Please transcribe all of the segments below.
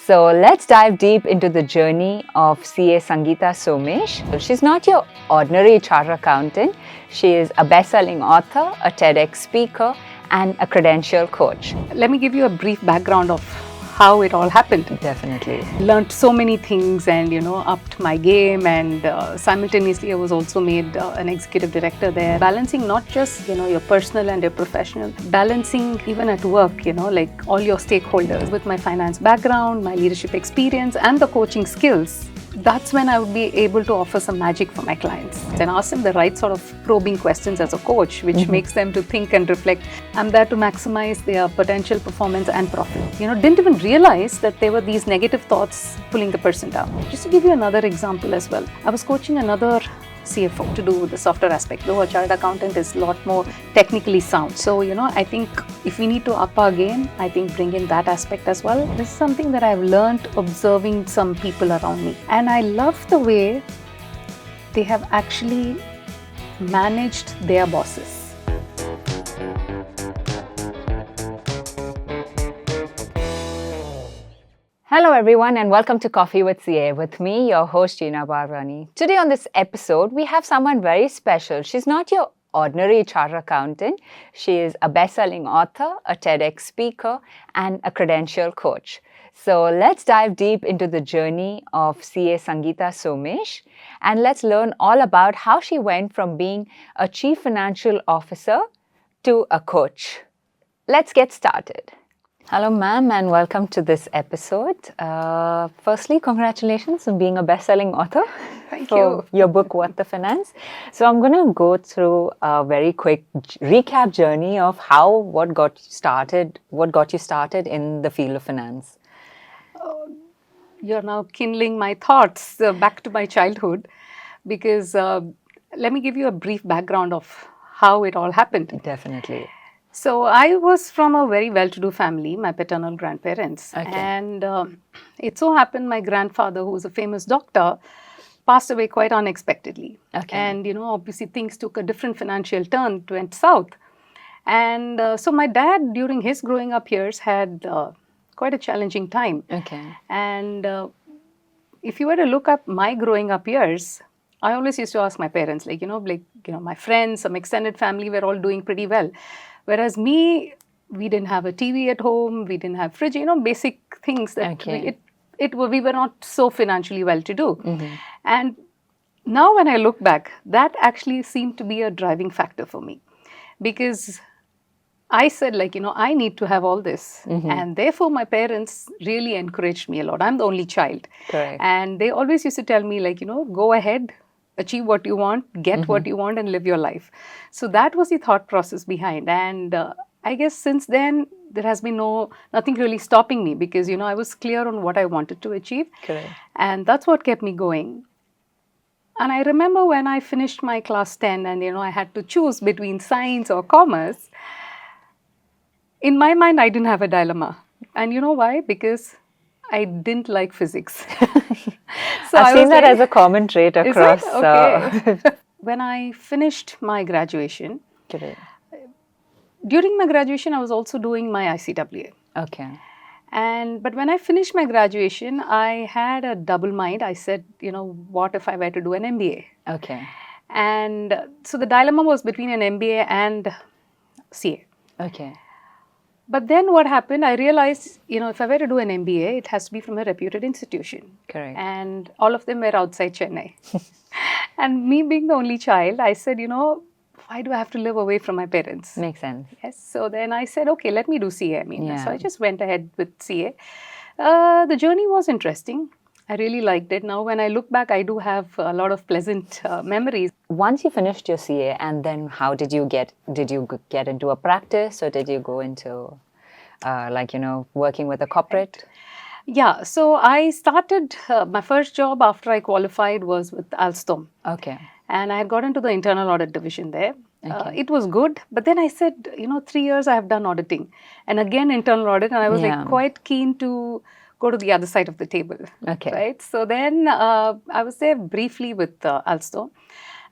So let's dive deep into the journey of CA Sangeeta Sumesh. She's not your ordinary chartered accountant. She is a best-selling author, a TEDx speaker, and a credential coach. Let me give you a brief background of how it all happened. Definitely. Learned so many things and, upped my game, and simultaneously I was also made an executive director there. Balancing not just, your personal and your professional, balancing even at work, like all your stakeholders. With my finance background, my leadership experience and the coaching skills, that's when I would be able to offer some magic for my clients and ask them the right sort of probing questions as a coach, which makes them to think and reflect. I'm there to maximize their potential, performance and profit. Didn't even realize that there were these negative thoughts pulling the person down. Just to give you another example as well, I was coaching another CFO to do with the software aspect, though a chartered accountant is a lot more technically sound. So, I think if we need to up our game, I think bring in that aspect as well. This is something that I've learned observing some people around me. And I love the way they have actually managed their bosses. Hello everyone and welcome to Coffee with CA with me, your host Geena Bharwani. Today on this episode, we have someone very special. She's not your ordinary chartered accountant. She is a best-selling author, a TEDx speaker, and a credential coach. So let's dive deep into the journey of CA Sangeeta Sumesh and let's learn all about how she went from being a chief financial officer to a coach. Let's get started. Hello, ma'am, and welcome to this episode. Firstly, congratulations on being a best-selling author. Thank for you. your book, What the Finance. So I'm going to go through a very quick recap journey of what got you started in the field of finance. You're now kindling my thoughts back to my childhood, because let me give you a brief background of how it all happened. Definitely. So I was from a very well-to-do family, my paternal grandparents. Okay. And it so happened my grandfather, who was a famous doctor, passed away quite unexpectedly. Okay. And, obviously things took a different financial turn, went south. And so my dad, during his growing up years, had quite a challenging time. Okay. And if you were to look up my growing up years, I always used to ask my parents, my friends, some extended family were all doing pretty well. Whereas me, we didn't have a TV at home, we didn't have fridge, basic things that we were not so financially well to do. Mm-hmm. And now when I look back, that actually seemed to be a driving factor for me. Because I said, I need to have all this. Mm-hmm. And therefore, my parents really encouraged me a lot. I'm the only child. Correct. And they always used to tell me, go ahead, achieve what you want, get what you want, and live your life. So that was the thought process behind. And I guess since then, there has been nothing really stopping me, because, I was clear on what I wanted to achieve. Correct. And that's what kept me going. And I remember when I finished my class 10 and, I had to choose between science or commerce, in my mind, I didn't have a dilemma. And you know why? Because I didn't like physics. So I've seen that as a common trait across. Okay. When I finished my graduation, Correct. During my graduation, I was also doing my ICAI. Okay. But when I finished my graduation, I had a double mind. I said, what if I were to do an MBA? Okay. And so the dilemma was between an MBA and CA. Okay. But then what happened, I realized, if I were to do an MBA, it has to be from a reputed institution. Correct. And all of them were outside Chennai. And me being the only child, I said, why do I have to live away from my parents? Makes sense. Yes. So then I said, okay, let me do CA. Yeah. So I just went ahead with CA. The journey was interesting. I really liked it. Now, when I look back, I do have a lot of pleasant memories. Once you finished your CA, and then how did you get into a practice, or did you go into working with a corporate? Yeah, so I started, my first job after I qualified was with Alstom. Okay. And I had got into the internal audit division there. Okay. It was good, but then I said, 3 years I have done auditing. And again, internal audit, and I was quite keen to go to the other side of the table. Okay. Right? So then I was there briefly with Alstom.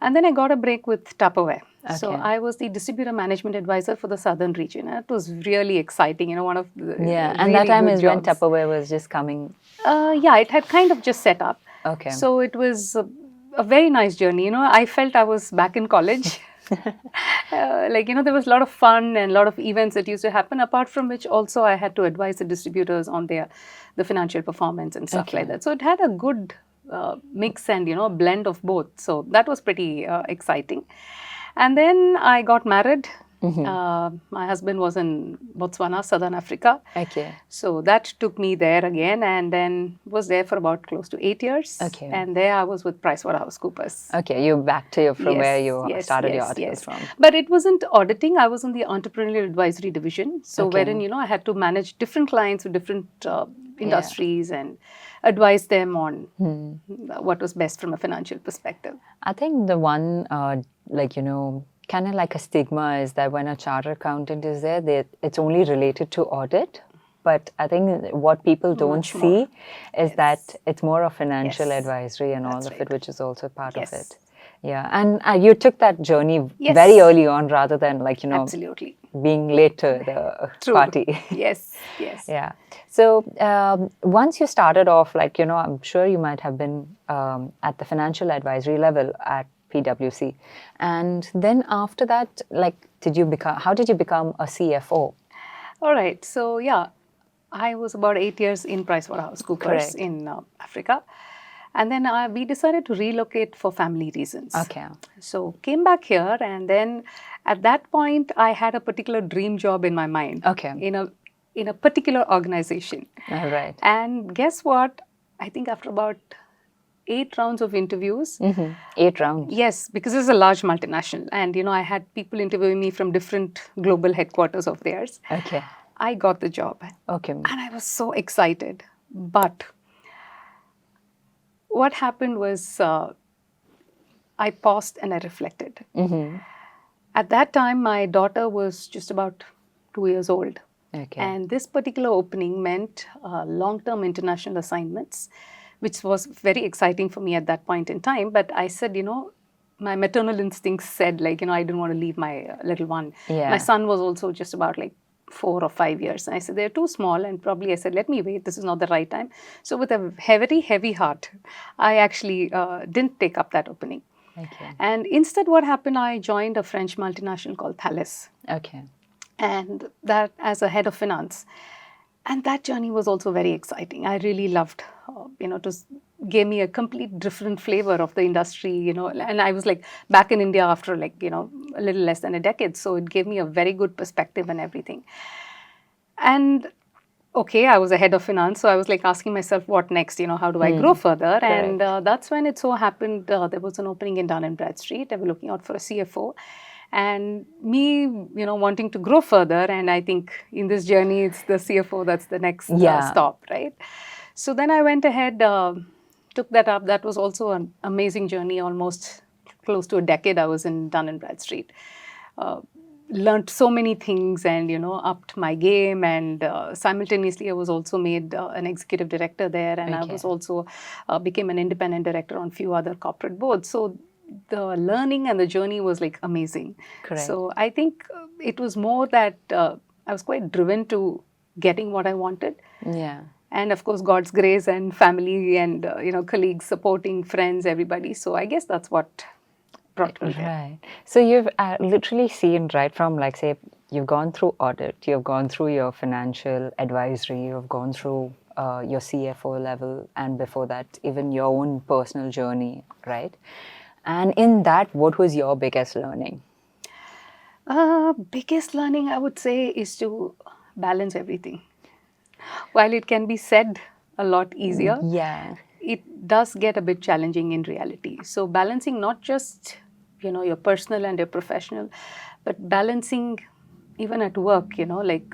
And then I got a break with Tupperware. So Okay. I was the distributor management advisor for the southern region. And it was really exciting, one of the Yeah, and really that time good is when jobs. Tupperware was just coming. Yeah, it had kind of just set up. Okay. So it was a very nice journey. I felt I was back in college. There was a lot of fun and a lot of events that used to happen, apart from which also I had to advise the distributors on the financial performance and stuff like Okay. that. So it had a good mix and, a blend of both. So that was pretty exciting. And then I got married. My husband was in Botswana, Southern Africa. Okay. So that took me there again, and then was there for about close to 8 years. Okay. And there I was with PricewaterhouseCoopers. Okay, you back to from where Yes, you yes, started your yes, articles yes. from. But it wasn't auditing. I was in the entrepreneurial advisory division. So Okay. wherein, I had to manage different clients with different industries and advise them on what was best from a financial perspective. I think the one, kind of like a stigma is that when a chartered accountant is there, it's only related to audit. But I think what people don't Much see more. is Yes. that it's more of financial Yes. advisory and all That's of right. it, which is also part Yes. of it. Yeah, and you took that journey Yes. very early on rather than Absolutely. being late to the True. party. Yes, yes. Yeah. So once you started off, I'm sure you might have been at the financial advisory level at PwC. And then after that, how did you become a CFO? All right. So, yeah, I was about 8 years in PricewaterhouseCoopers Correct. in Africa. And then we decided to relocate for family reasons. Okay. So, came back here, and then at that point, I had a particular dream job in my mind. Okay. In a particular organization. All right. And guess what? I think after about 8 rounds of interviews. 8 rounds. Yes, because it's a large multinational. And, I had people interviewing me from different global headquarters of theirs. Okay. I got the job. Okay. And I was so excited. But what happened was I paused and I reflected. At that time, my daughter was just about 2 years old. Okay. And this particular opening meant long-term international assignments, which was very exciting for me at that point in time. But I said, my maternal instincts said, I didn't want to leave my little one. Yeah. My son was also just about 4 or 5 years. And I said, they're too small. And probably I said, let me wait. This is not the right time. So with a very heavy heart, I actually didn't take up that opening. Okay. And instead, what happened, I joined a French multinational called Thales. Okay. And that as a head of finance. And that journey was also very exciting. I really loved, it gave me a complete different flavor of the industry, and I was back in India after a little less than a decade. So it gave me a very good perspective and everything. And okay, I was a head of finance. So I was asking myself, what next? How do I grow further? And that's when it so happened, there was an opening in Dun & Bradstreet. They were looking out for a CFO. And me, wanting to grow further. And I think in this journey, it's the CFO that's the next stop, right? So then I went ahead, took that up. That was also an amazing journey, almost close to a decade I was in Dun & Bradstreet. Learned so many things and, upped my game. And simultaneously, I was also made an executive director there. And I was also became an independent director on a few other corporate boards. So the learning and the journey was amazing. Correct. So I think it was more that I was quite driven to getting what I wanted. Yeah. And of course, God's grace and family and colleagues, supporting friends, everybody. So I guess that's what brought me there. Right. So you've literally seen right from say you've gone through audit, you've gone through your financial advisory, you've gone through your CFO level, and before that, even your own personal journey, right? And in that, what was your biggest learning? Biggest learning, I would say, is to balance everything. While it can be said a lot easier, it does get a bit challenging in reality. So balancing not just, your personal and your professional, but balancing even at work,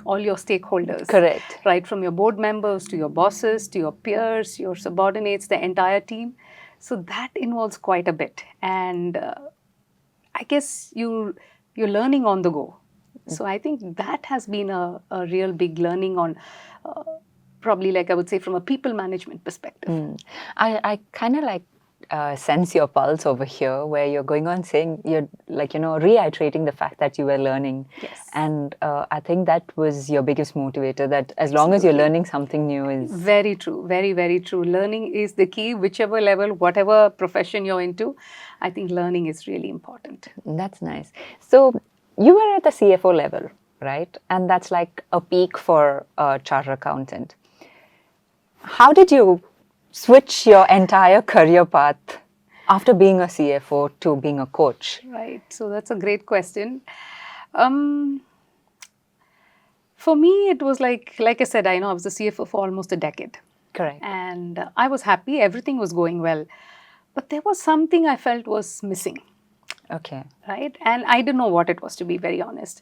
all your stakeholders. Correct. Right from your board members to your bosses, to your peers, your subordinates, the entire team. So that involves quite a bit. And I guess you're learning on the go. So I think that has been a real big learning on probably I would say from a people management perspective. I kind of sense your pulse over here, where you're going on saying, you're like, reiterating the fact that you were learning. Yes. And I think that was your biggest motivator, that as long as you're learning something new is... Very true. Very, very true. Learning is the key, whichever level, whatever profession you're into. I think learning is really important. That's nice. So you were at the CFO level, right? And that's like a peak for a chartered accountant. How did you switch your entire career path after being a CFO to being a coach? Right. So that's a great question. For me, it was like I said, I was the CFO for almost a decade. Correct. And I was happy. Everything was going well. But there was something I felt was missing. Okay. Right. And I didn't know what it was, to be very honest.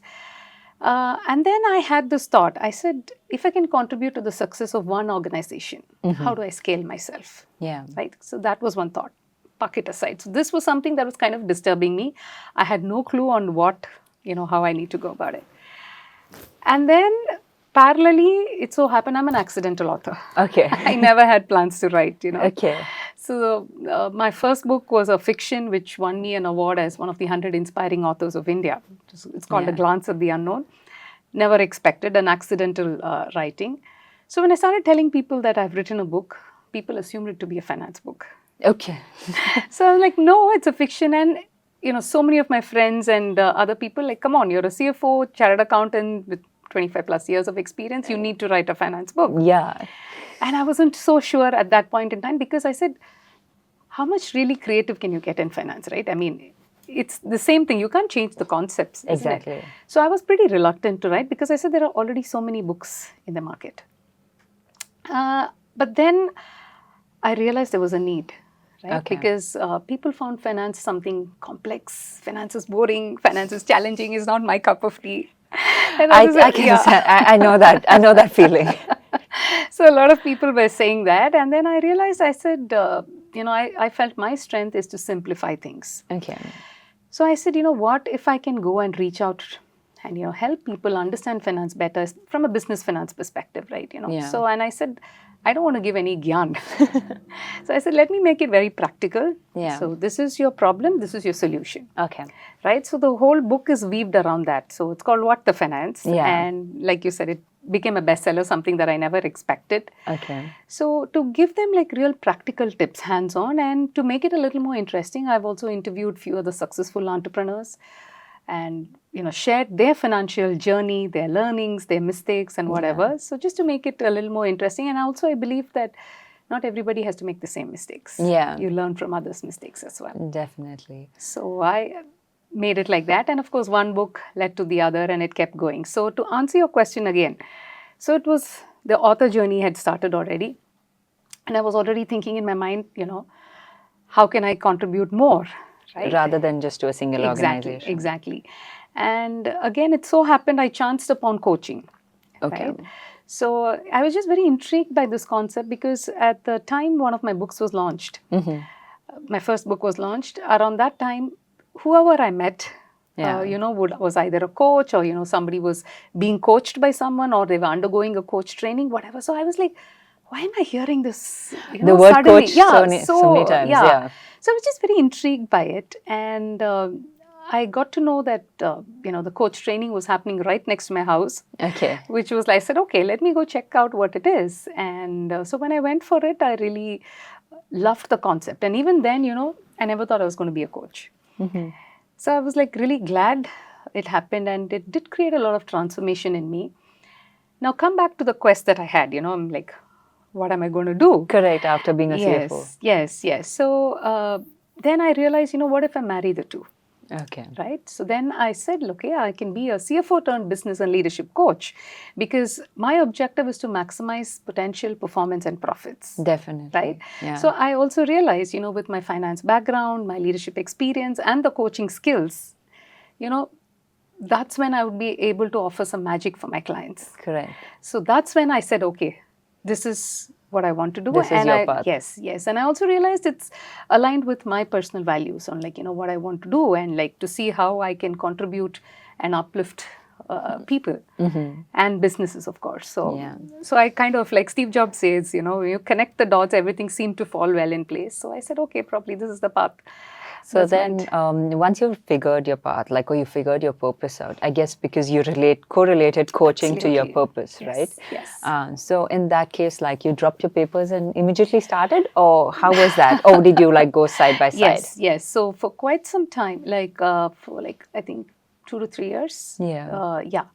And then I had this thought. I said, if I can contribute to the success of one organization, how do I scale myself? Yeah. Right. So that was one thought. Park it aside. So this was something that was kind of disturbing me. I had no clue on what, how I need to go about it. And then parallelly, it so happened I'm an accidental author. Okay. I never had plans to write, Okay. So my first book was a fiction which won me an award as one of the 100 inspiring authors of India. It's called A Glance at the Unknown. Never expected, an accidental writing. So when I started telling people that I've written a book, people assumed it to be a finance book. Okay. So I was like, no, it's a fiction. And, so many of my friends and other people like, come on, you're a CFO, chartered accountant with 25 plus years of experience. You need to write a finance book. Yeah. And I wasn't so sure at that point in time because I said, how much really creative can you get in finance, right? I mean, it's the same thing. You can't change the concepts. Exactly. It? So I was pretty reluctant to write because I said there are already so many books in the market. But then I realized there was a need. Right? Okay. Because people found finance something complex. Finance is boring. Finance is challenging. Is not my cup of tea. I know that. I know that feeling. So a lot of people were saying that, and then I realized. I said, I felt my strength is to simplify things. Okay. So I said, what if I can go and reach out and help people understand finance better from a business finance perspective, right? Yeah. So and I said, I don't want to give any gyan. So I said, let me make it very practical. Yeah. So this is your problem, this is your solution. Okay. Right? So the whole book is weaved around that. So it's called What the Finance. Yeah. And like you said, it became a bestseller, something that I never expected. Okay. So to give them like real practical tips, hands-on, and to make it a little more interesting, I've also interviewed few other successful entrepreneurs and shared their financial journey, their learnings, their mistakes and whatever. Yeah. So just to make it a little more interesting. And also I believe that not everybody has to make the same mistakes. Yeah. You learn from others' mistakes as well. Definitely. So I made it like that. And of course, one book led to the other and it kept going. So to answer your question again, so it was the author journey had started already. And I was already thinking in my mind, how can I contribute more? Right? Rather than just to a single organization. Exactly. And again, it so happened I chanced upon coaching. Okay. Right? So I was just very intrigued by this concept because at the time one of my books was launched, my first book was launched. Around that time, whoever I met, was either a coach or, somebody was being coached by someone or they were undergoing a coach training, whatever. So I was like, why am I hearing this? The word suddenly? coach so many times. Yeah. So I was just very intrigued by it. And I got to know that, the coach training was happening right next to my house. Okay. Which was, I said, okay, let me go check out what it is. And so when I went for it, I really loved the concept. And even then, I never thought I was going to be a coach. So I was like really glad it happened and it did create a lot of transformation in me. Now come back to the quest that I had, I'm like, what am I going to do? Correct, after being a CFO. Yes. So then I realized, what if I marry the two? Okay. Right. So then I said, okay, I can be a CFO turned business and leadership coach because my objective is to maximize potential, performance and profits. Definitely. Right. Yeah. So I also realized, with my finance background, my leadership experience and the coaching skills, that's when I would be able to offer some magic for my clients. Correct. So that's when I said, okay, this is what I want to do. This is your path. Yes. And I also realized it's aligned with my personal values on what I want to do and to see how I can contribute and uplift people and businesses, of course. So, Yeah. so I kind of, like Steve Jobs says, you know, you connect the dots, everything seemed to fall well in place. So I said, okay, probably this is the path. So that's then, meant. once you've figured your path, like, or you figured your purpose out, I guess because you correlated coaching to your Absolutely. purpose, Yes, right? yes. So in that case, like, you dropped your papers and immediately started, or how was that? Or did you like go side by side? Yes, yes. So for quite some time, like for like I think 2 to 3 years. Yeah. Yeah.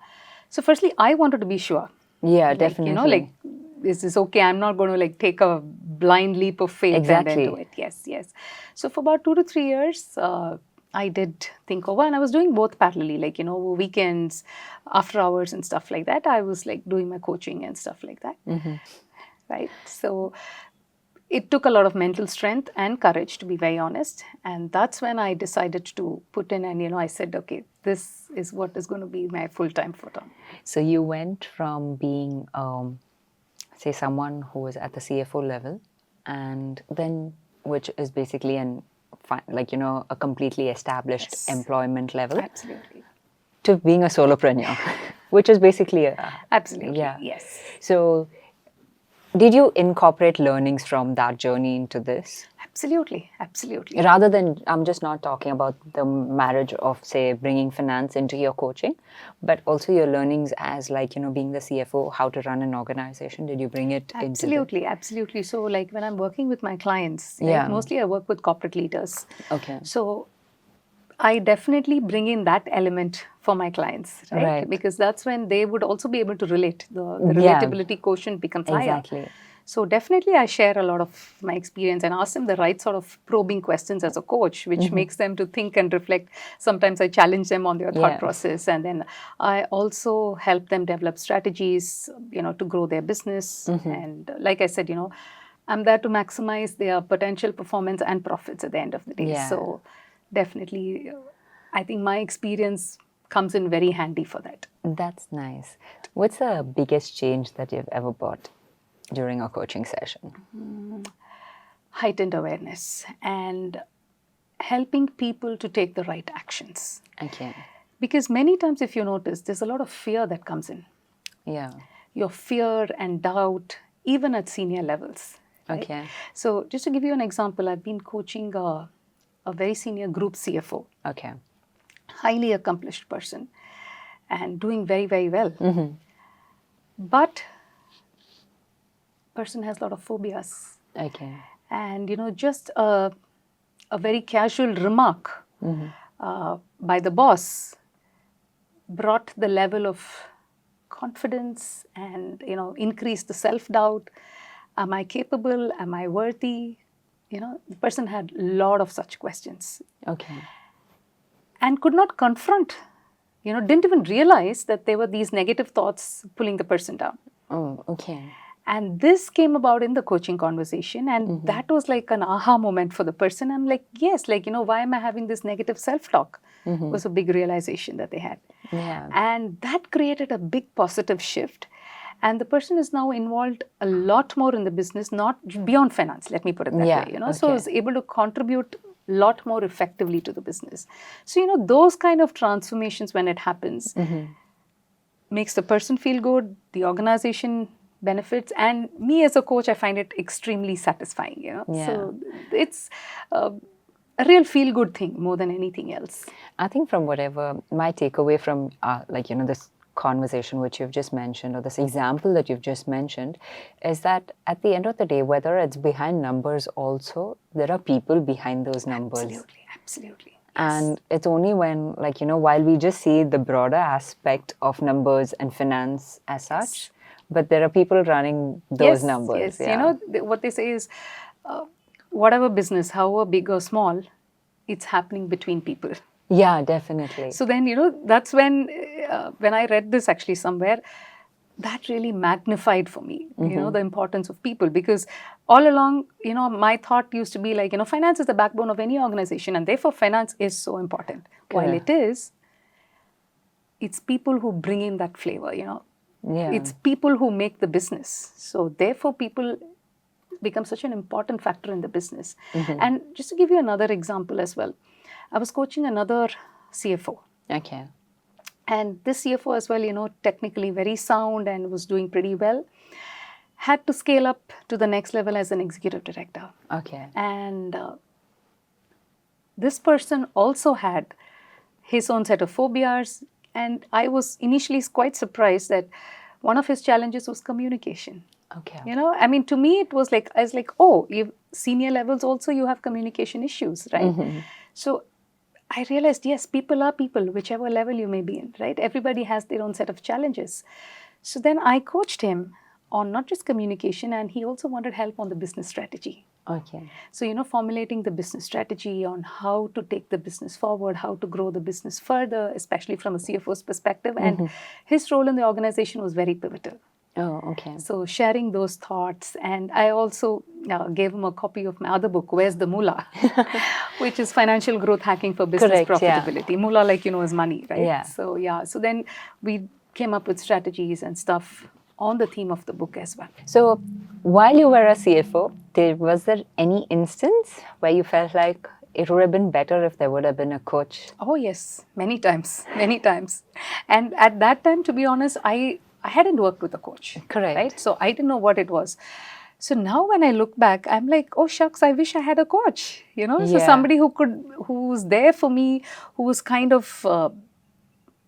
So firstly, I wanted to be sure. Yeah, Like, definitely. you know, like, is this okay? I'm not going to like take a blind leap of faith and then do Exactly. it. Yes, yes. So for about 2 to 3 years, I did think over, and I was doing both parallelly, like, you know, weekends, after hours and stuff like that. I was like doing my coaching and stuff like that. Right. So it took a lot of mental strength and courage, to be very honest. And that's when I decided to put in, and, you know, I said, okay, this is what is going to be my full-time foot on. So you went from being, say, someone who was at the CFO level, and then, which is basically like, you know, a completely established Yes. employment level, Absolutely. to being a solopreneur, which is basically Absolutely. yeah. Yes. So did you incorporate learnings from that journey into this? Absolutely. Absolutely. Rather than, I'm just not talking about the marriage of, say, bringing finance into your coaching, but also your learnings as, like, you know, being the CFO, how to run an organization. Did you bring it into Absolutely. Absolutely. So, like, when I'm working with my clients, right, Yeah. mostly I work with corporate leaders. Okay. So I definitely bring in that element for my clients, right? Right. Because that's when they would also be able to relate. The Yeah. relatability quotient becomes higher. Exactly. So definitely I share a lot of my experience and ask them the right sort of probing questions as a coach, which makes them to think and reflect. Sometimes I challenge them on their thought Yeah. process, and then I also help them develop strategies, you know, to grow their business. And like I said, you know, I'm there to maximize their potential performance and profits at the end of the day. Yeah. So definitely, I think my experience comes in very handy for that. That's nice. What's the biggest change that you've ever brought during a coaching session? Heightened awareness and helping people to take the right actions. Okay. Because many times, if you notice, there's a lot of fear that comes in. Yeah. Your fear and doubt, even at senior levels. Right? Okay. So just to give you an example, I've been coaching a very senior group CFO, Okay. highly accomplished person, and doing very, very well. But person has a lot of phobias. Okay. And, you know, just a very casual remark by the boss brought the level of confidence and, you know, increased the self-doubt. Am I capable? Am I worthy? You know, the person had a lot of such questions Okay. and could not confront, you know, didn't even realize that there were these negative thoughts pulling the person down. Oh, okay. And this came about in the coaching conversation, and that was like an aha moment for the person. I'm like, yes, like, you know, why am I having this negative self-talk? Was a big realization that they had. Yeah. And that created a big positive shift. And the person is now involved a lot more in the business, not beyond finance, let me put it that Yeah, way, you know, so okay. is able to contribute a lot more effectively to the business. So, you know, those kind of transformations, when it happens, makes the person feel good, the organization benefits, and me as a coach, I find it extremely satisfying, you know. Yeah. So it's a real feel good thing more than anything else. I think from whatever my takeaway from like, you know, this conversation which you've just mentioned, or this example that you've just mentioned, is that at the end of the day, whether it's behind numbers also, there are people behind those numbers. Absolutely, absolutely. And it's only when, like, you know, while we just see the broader aspect of numbers and finance as such, but there are people running those numbers. Yes, Yeah. you know, what they say is, whatever business, however big or small, it's happening between people. Yeah, definitely. So then, you know, that's when I read this actually somewhere, that really magnified for me, you know, the importance of people. Because all along, you know, my thought used to be like, you know, finance is the backbone of any organization, and therefore finance is so important. While it is, it's people who bring in that flavor, you know. Yeah. It's people who make the business. So therefore, people become such an important factor in the business. And just to give you another example as well, I was coaching another CFO. Okay. And this CFO as well, technically very sound and was doing pretty well, had to scale up to the next level as an executive director. Okay. And this person also had his own set of phobias. And I was initially quite surprised that one of his challenges was communication. Okay. I mean, to me, I was like, oh, senior levels also, you have communication issues, right? So I realized, yes, people are people, whichever level you may be in, right? Everybody has their own set of challenges. So then I coached him on not just communication, and he also wanted help on the business strategy. Okay. So, formulating the business strategy on how to take the business forward, how to grow the business further, especially from a CFO's perspective. And his role in the organization was very pivotal. Oh, okay. So sharing those thoughts, and I also gave him a copy of my other book, Where's the Moolah, which is Financial Growth Hacking for Business Profitability. Yeah. Moolah, is money, right? Yeah. So then we came up with strategies and stuff on the theme of the book as well. So while you were a CFO, was there any instance where you felt like it would have been better if there would have been a coach? Oh yes, many times. And at that time, to be honest, I hadn't worked with a coach. Correct. Right? So I didn't know what it was. So now when I look back, I'm like, oh shucks, I wish I had a coach. So somebody who's there for me, who was kind of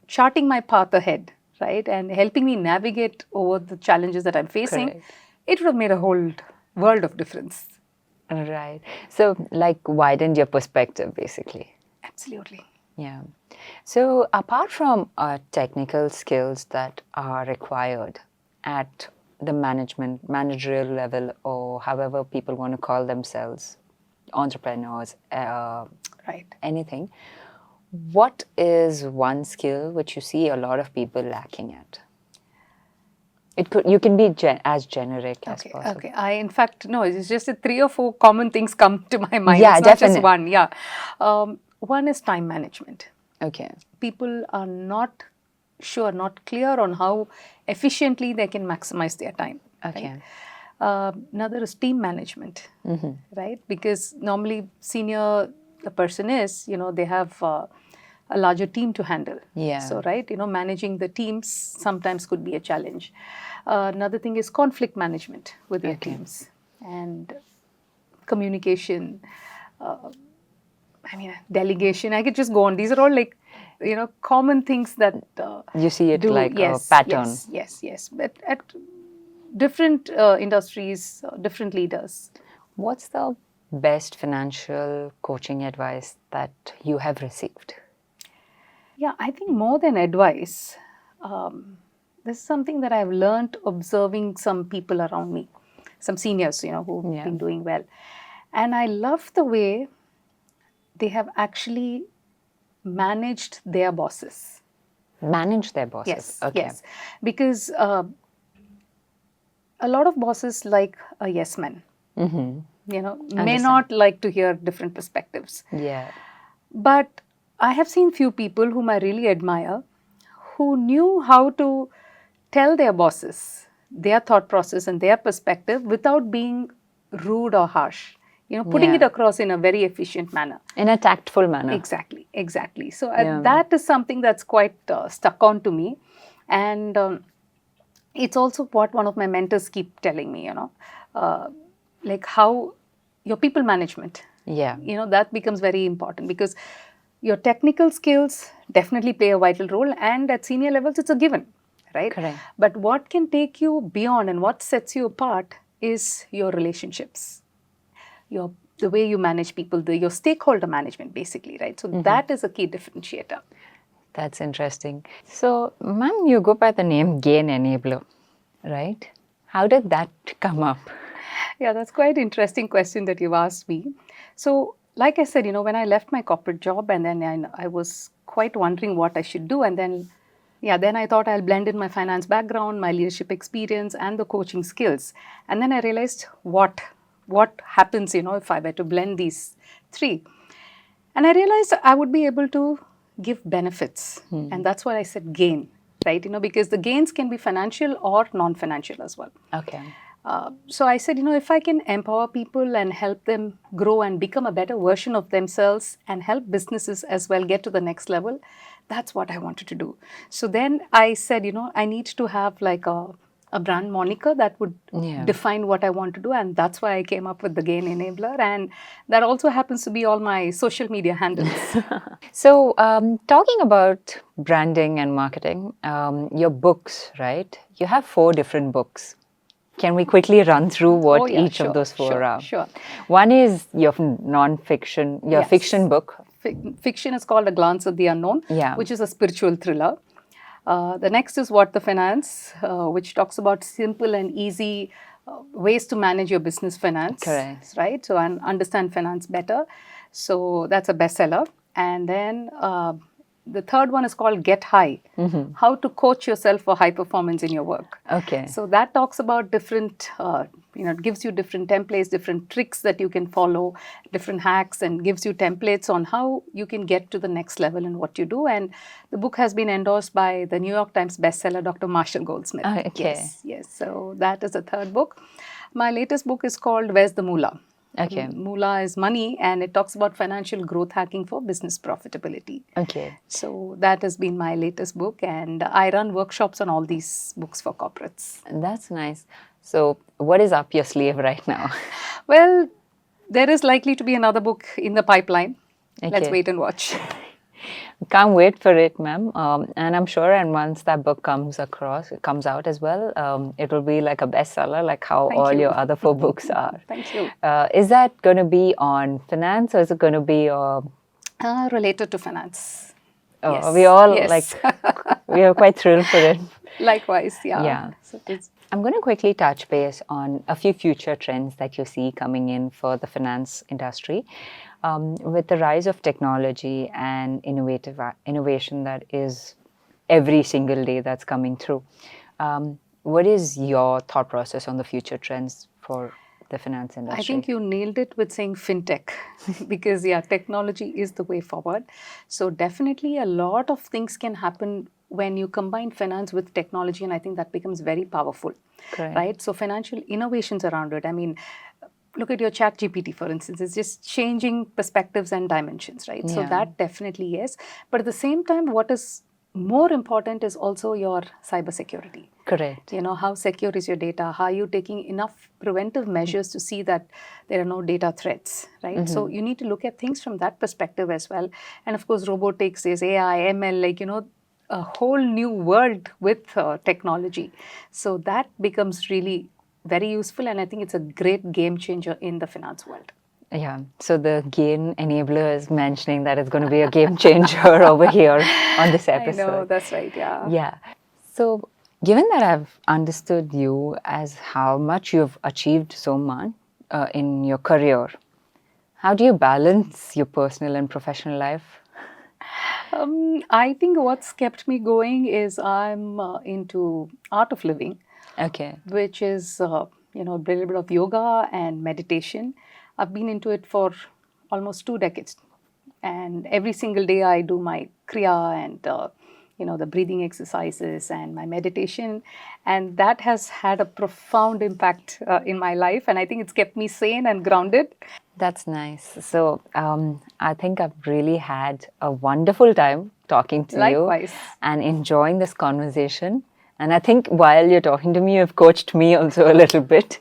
charting my path ahead, right? And helping me navigate over the challenges that I'm facing. Correct. It would have made a whole world of difference. Right. So widened your perspective, basically. Absolutely. Yeah. So apart from technical skills that are required at the managerial level, or however people want to call themselves, entrepreneurs, right, anything, what is one skill which you see a lot of people lacking at? You can be as generic as possible. Okay. It's just 3 or 4 common things come to my mind. Yeah, it's not definitely. Just one. Yeah. One is time management. Okay. People are not clear on how efficiently they can maximize their time. Okay. Right? Another is team management, right? Because normally senior the person is, they have a larger team to handle. Yeah. So, right, managing the teams sometimes could be a challenge. Another thing is conflict management with your teams, and communication, delegation. I could just go on. These are all common things that you see it a pattern. Yes. But at different industries, different leaders. What's the best financial coaching advice that you have received? Yeah, I think more than advice, this is something that I've learned observing some people around me, some seniors, who've been doing well. And I love the way they have actually managed their bosses. Manage their bosses? Yes, okay. Yes. Because a lot of bosses like a yes man, may not like to hear different perspectives. Yeah. But I have seen few people whom I really admire who knew how to tell their bosses their thought process and their perspective without being rude or harsh. Putting it across in a very efficient manner. In a tactful manner. Exactly. So that is something that's quite stuck on to me. And it's also what one of my mentors keep telling me, how your people management. Yeah. That becomes very important because your technical skills definitely play a vital role, and at senior levels, it's a given, right? Correct. But what can take you beyond and what sets you apart is your relationships, the way you manage people, your stakeholder management, basically, right? So that is a key differentiator. That's interesting. So, ma'am, you go by the name Gain Enabler, right? How did that come up? Yeah, that's quite an interesting question that you've asked me. So, like I said, when I left my corporate job, and then I was quite wondering what I should do. And then I thought I'll blend in my finance background, my leadership experience, and the coaching skills. And then I realized what happens, if I were to blend these 3. And I realized I would be able to give benefits. And that's why I said gain, right? Because the gains can be financial or non-financial as well. Okay. So I said, if I can empower people and help them grow and become a better version of themselves and help businesses as well get to the next level, that's what I wanted to do. So then I said, I need to have like a brand moniker that would Yeah. define what I want to do. And that's why I came up with the Gain Enabler. And that also happens to be all my social media handles. So, talking about branding and marketing, your books, right? You have 4 different books. Can we quickly run through what Oh, yeah, each of those 4 are? Sure. One is your non-fiction, your Yes. fiction book. Fiction is called A Glance at the Unknown, Yeah. which is a spiritual thriller. The next is What the Finance, which talks about simple and easy ways to manage your business finance. Correct. Right? So, and understand finance better. So, that's a bestseller. And then the third one is called Get High, how to coach yourself for high performance in your work. Okay. So that talks about different, it gives you different templates, different tricks that you can follow, different hacks, and gives you templates on how you can get to the next level in what you do. And the book has been endorsed by the New York Times bestseller, Dr. Marshall Goldsmith. Okay. Yes. So that is the third book. My latest book is called Where's the Moolah? Okay. Moolah is money, and it talks about financial growth hacking for business profitability. Okay. So that has been my latest book, and I run workshops on all these books for corporates. That's nice. So, what is up your sleeve right now? Well, there is likely to be another book in the pipeline. Okay. Let's wait and watch. Can't wait for it, ma'am. And I'm sure, and once that book comes out as well, it will be like a bestseller, like how Thank all you. your other 4 books are. Thank you. Is that going to be on finance, or is it going to be Related to finance. Oh, Yes. we all Yes. we are quite thrilled for it. Likewise, yeah. Yeah. So it's, I'm going to quickly touch base on a few future trends that you see coming in for the finance industry. With the rise of technology and innovation that is every single day that's coming through. What is your thought process on the future trends for the finance industry? I think you nailed it with saying fintech because, technology is the way forward. So definitely a lot of things can happen when you combine finance with technology, and I think that becomes very powerful. Correct. Right? So financial innovations around it. I mean, look at your chat GPT, for instance. It's just changing perspectives and dimensions, right? So Yeah. that definitely yes. But at the same time, what is more important is also your cybersecurity. Correct. How secure is your data? How are you taking enough preventive measures to see that there are no data threats, right? So you need to look at things from that perspective as well. And of course, robotics is AI, ML, a whole new world with technology. So that becomes really very useful, and I think it's a great game changer in the finance world. Yeah. So the Gain Enabler is mentioning that it's going to be a game changer over here on this episode. I know, that's right, yeah. Yeah. So given that I've understood you as how much you've achieved so much in your career, how do you balance your personal and professional life? I think what's kept me going is I'm into art of living. Okay. Which is, a little bit of yoga and meditation. I've been into it for almost 2 decades. And every single day I do my Kriya and, the breathing exercises and my meditation. And that has had a profound impact in my life. And I think it's kept me sane and grounded. That's nice. So I think I've really had a wonderful time talking to Likewise. you and enjoying this conversation. And I think while you're talking to me, you've coached me also a little bit.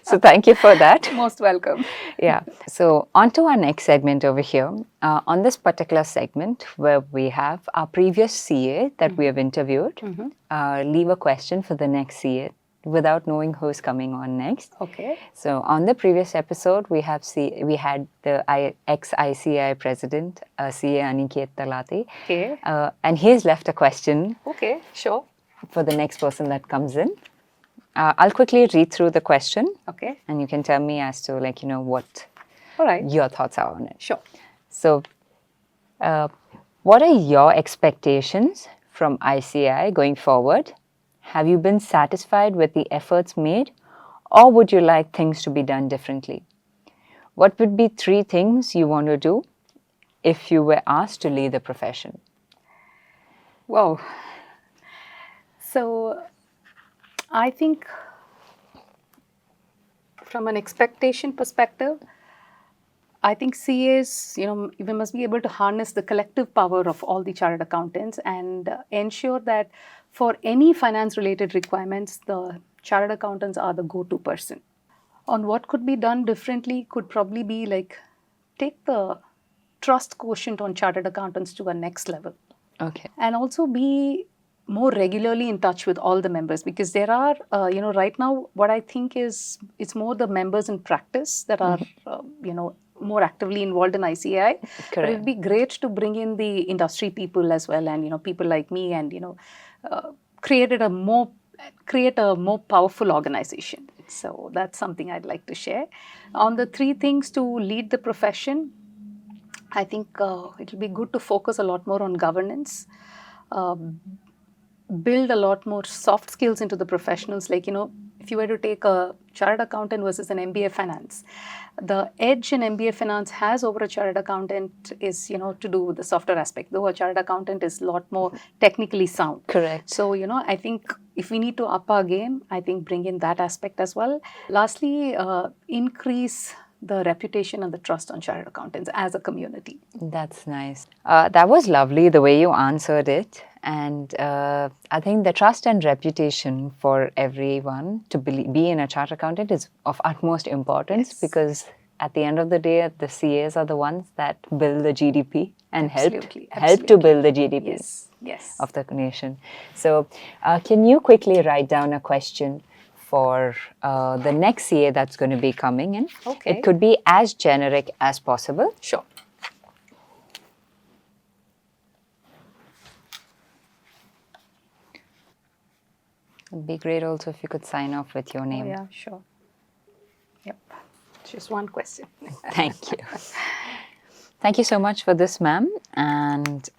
So thank you for that. Most welcome. Yeah. So on to our next segment over here. On this particular segment where we have our previous CA that we have interviewed, leave a question for the next CA without knowing who's coming on next. Okay. So on the previous episode, we had the ex-ICAI president, CA Aniket Talati. Okay. And he's left a question Okay, sure. for the next person that comes in. I'll quickly read through the question. Okay. And you can tell me as to what All right. your thoughts are on it. Sure. So what are your expectations from ICAI going forward? Have you been satisfied with the efforts made, or would you like things to be done differently? What would be 3 things you want to do if you were asked to lead the profession? Wow. So I think from an expectation perspective, I think CAs, we must be able to harness the collective power of all the chartered accountants and ensure that for any finance-related requirements, the chartered accountants are the go-to person. On what could be done differently could probably be like take the trust quotient on chartered accountants to a next level. Okay. And also be more regularly in touch with all the members, because there are, right now, what I think is it's more the members in practice that are, more actively involved in ICAI. But it would be great to bring in the industry people as well, and people like me, and create a more powerful organization. So that's something I'd like to share. On the 3 things to lead the profession, I think it'll be good to focus a lot more on governance, build a lot more soft skills into the professionals. Like, if you were to take a chartered accountant versus an MBA finance, the edge an MBA finance has over a chartered accountant is, to do with the softer aspect, though a chartered accountant is a lot more technically sound. Correct. So, I think if we need to up our game, I think bring in that aspect as well. Lastly, increase the reputation and the trust on chartered accountants as a community. That's nice. That was lovely the way you answered it. And I think the trust and reputation for everyone to be in a chartered accountant is of utmost importance, because at the end of the day, the CAs are the ones that build the GDP and help to build the GDP of the nation. So can you quickly write down a question for the next CA that's going to be coming in? Okay. It could be as generic as possible. Sure. It'd be great also if you could sign off with your name. Oh, yeah, sure. Yep. Just one question. Thank you. Thank you so much for this, ma'am. And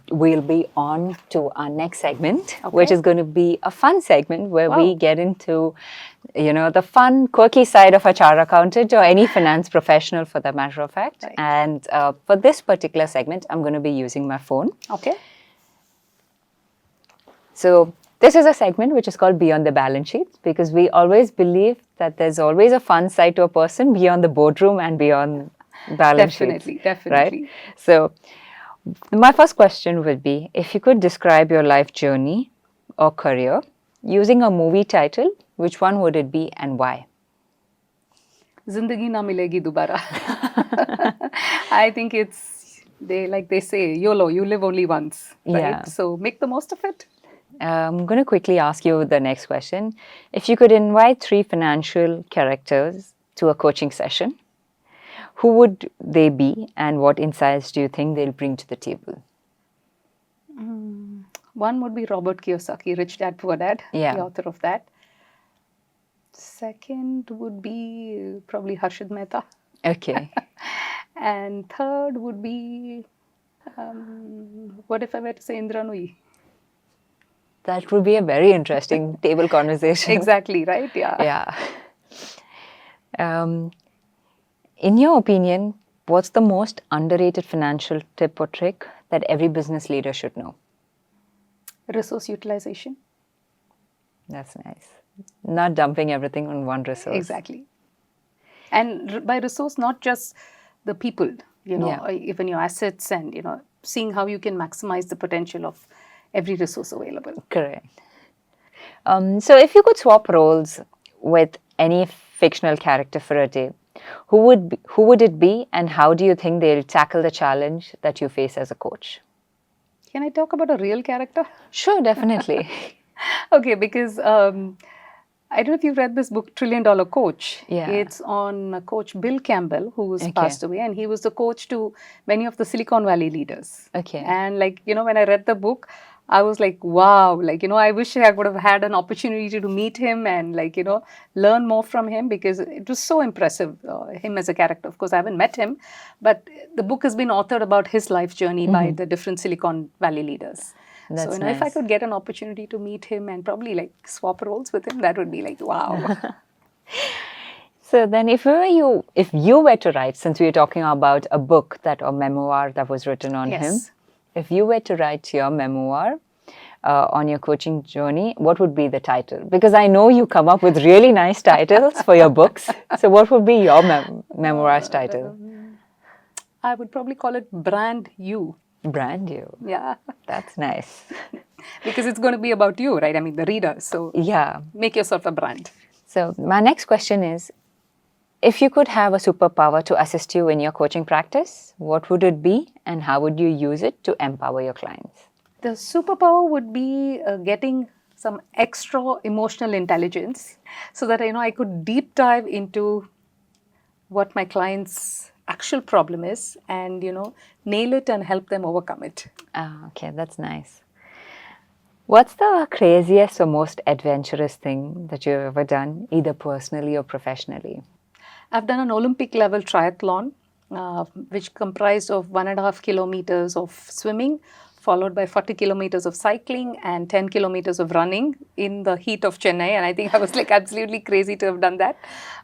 we'll be on to our next segment, which is going to be a fun segment where we get into, the fun, quirky side of a chartered accountant or any finance professional, for the matter of fact. Right. And for this particular segment, I'm going to be using my phone. Okay. So this is a segment which is called Beyond the Balance Sheet, because we always believe that there's always a fun side to a person beyond the boardroom and beyond balance sheets. Definitely. Right? So my first question would be, if you could describe your life journey or career using a movie title, which one would it be and why? Zindagi na milegi dobara. I think it's, they say, YOLO, you live only once, right? Yeah. So make the most of it. I'm going to quickly ask you the next question. If you could invite 3 financial characters to a coaching session, who would they be and what insights do you think they'll bring to the table? One would be Robert Kiyosaki, Rich Dad, Poor Dad, the author of that. Second would be probably Harshad Mehta. Okay. And third would be, what if I were to say Indra Nooyi? That would be a very interesting table conversation. Exactly, right? Yeah. In your opinion, what's the most underrated financial tip or trick that every business leader should know? Resource utilization. That's nice. Not dumping everything on one resource. Exactly. And by resource, not just the people, even your assets, and, seeing how you can maximize the potential of every resource available. Correct. So if you could swap roles with any fictional character for a day, who would it be, and how do you think they'll tackle the challenge that you face as a coach? Can I talk about a real character? Sure, definitely. Okay, because I don't know if you've read this book, $1 Trillion Coach. Yeah. It's on Coach Bill Campbell, who was passed away, and he was the coach to many of the Silicon Valley leaders. Okay. And when I read the book, I was like, wow, I wish I would have had an opportunity to meet him and learn more from him, because it was so impressive, him as a character. Of course, I haven't met him, but the book has been authored about his life journey by the different Silicon Valley leaders. That's so, nice. if I could get an opportunity to meet him and probably swap roles with him, that would be wow. So then if you were to write, since we are talking about a book or memoir that was written on him, if you were to write your memoir on your coaching journey, what would be the title? Because I know you come up with really nice titles for your books. So what would be your memoir's title? I would probably call it brand you. Brand you. Yeah. That's nice. Because it's going to be about you, right? I mean, the reader. So Yeah. make yourself a brand. So my next question is, if you could have a superpower to assist you in your coaching practice, what would it be and how would you use it to empower your clients? The superpower would be getting some extra emotional intelligence so that I could deep dive into what my client's actual problem is and nail it and help them overcome it. Ah, okay, that's nice. What's the craziest or most adventurous thing that you've ever done, either personally or professionally? I've done an Olympic level triathlon, which comprised of 1.5 kilometers of swimming, followed by 40 kilometers of cycling and 10 kilometers of running in the heat of Chennai. And I think I was like absolutely crazy to have done that.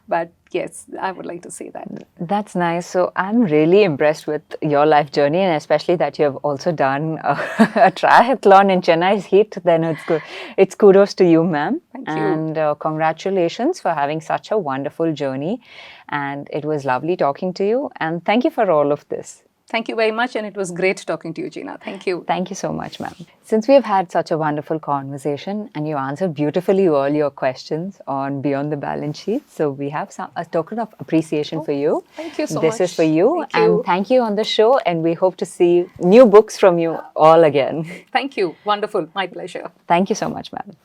But yes, I would like to say that. That's nice. So I'm really impressed with your life journey, and especially that you have also done a triathlon in Chennai's heat. Then it's good. It's kudos to you, ma'am. Thank you. And congratulations for having such a wonderful journey. And it was lovely talking to you. And thank you for all of this. Thank you very much, and it was great talking to you, Geena. Thank you. Thank you so much, ma'am. Since we have had such a wonderful conversation and you answered beautifully all your questions on Beyond the Balance Sheet, so we have a token of appreciation for you. Thank you so much. This is for you. Thank you. And thank you on the show, and we hope to see new books from you all again. Thank you. Wonderful. My pleasure. Thank you so much, ma'am.